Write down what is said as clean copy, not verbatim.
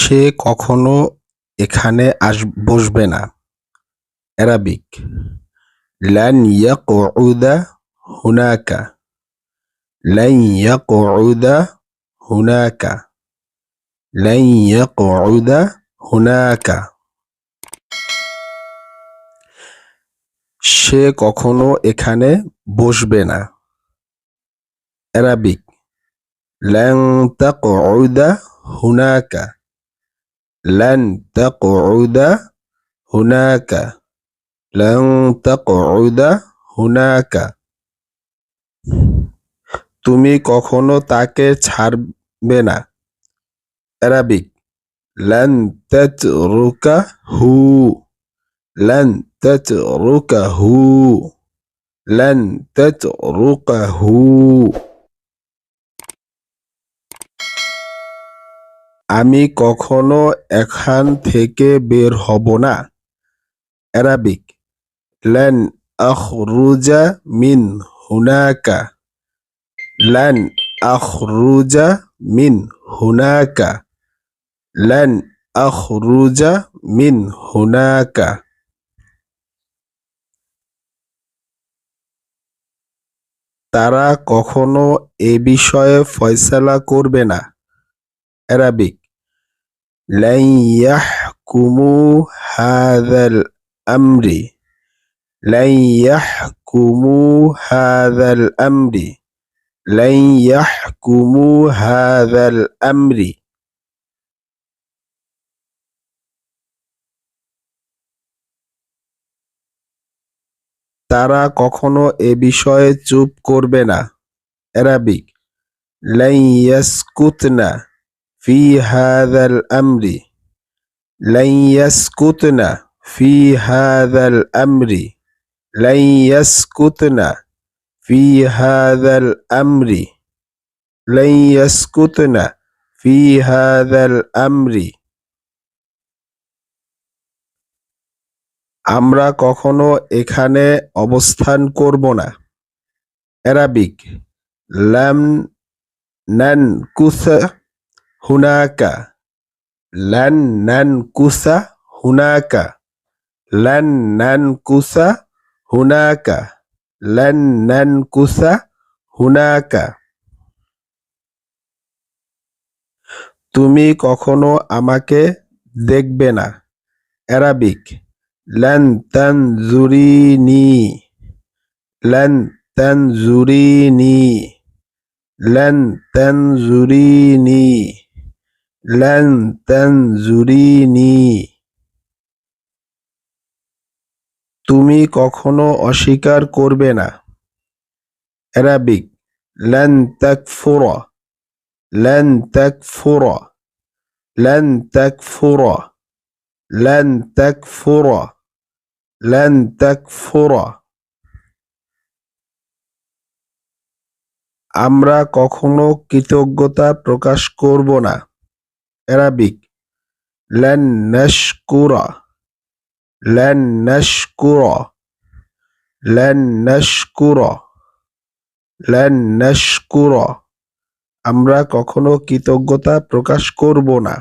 সে কখনো এখানে বসবে না। অ্যারাবিক লান ইয়াকউদা হুনাকা লান ইয়াকউদা হুনাকা লান ইয়াকউদা হুনাকা। সে কখনো এখানে বসবে না। অ্যারাবিক লান তাকউদা হুনাকা লান তাকউদা হুনাকা লান তাকউদা হুনাকা। তুমি কখনো তাকে ছাড়বে না। অ্যারাবিক লান তাতরুকাহু লান তাতরুকাহু লান তাতরুকাহু। আমি কখনো এখান থেকে বের হব না। অ্যারাবিক লান আখরুজা মিন হুনাকা লান আখরুজা মিন হুনাকা লান আখরুজা মিন হুনাকা। তারা কখনো এ বিষয়ে ফয়সালা করবে না। অ্যারাবিক লান ইয়াহকুমু হাযাল আমরি লান ইয়াহকুমু হাযাল আমরি লান ইয়াহকুমু হাযাল আমরি। তারা কখনো এ বিষয়ে চুপ করবে না। অ্যারাবিক লান ইয়াসকুতনা ফি হাযাল আমরি লান ইয়াসকুতনা ফি হাযাল আমরি লান ইয়াসকুতনা ফি হাযাল আমরি লান ইয়াসকুতনা ফি হাযাল আমরি। আমরা কখনো এখানে অবস্থান করব না। অ্যারাবিক লাম নানকুসা হুনাকা লান নানকুসা হুনাকা লান নানকুসা হুনাকা লান নানকুসা হুনাকা। তুমি কখনো আমাকে দেখবে না। অ্যারাবিক লান তানজুরিনি লান তানজুরিনি লান তানজুরিনি লান তানজুরিনি। তুমি কখনো অস্বীকার করবে না। অ্যারাবিক লান তাকফুরা লান তাকফুরা লান তাকফুরা লান তাকফুরা লান তাকফুরা। আমরা কখনো কৃতজ্ঞতা প্রকাশ করব না। অ্যারাবিক লান নাশকুরা লান নাশকুরা লান নাশকুরা লান নাশকুরা। আমরা কখনো কৃতজ্ঞতা প্রকাশ করব না।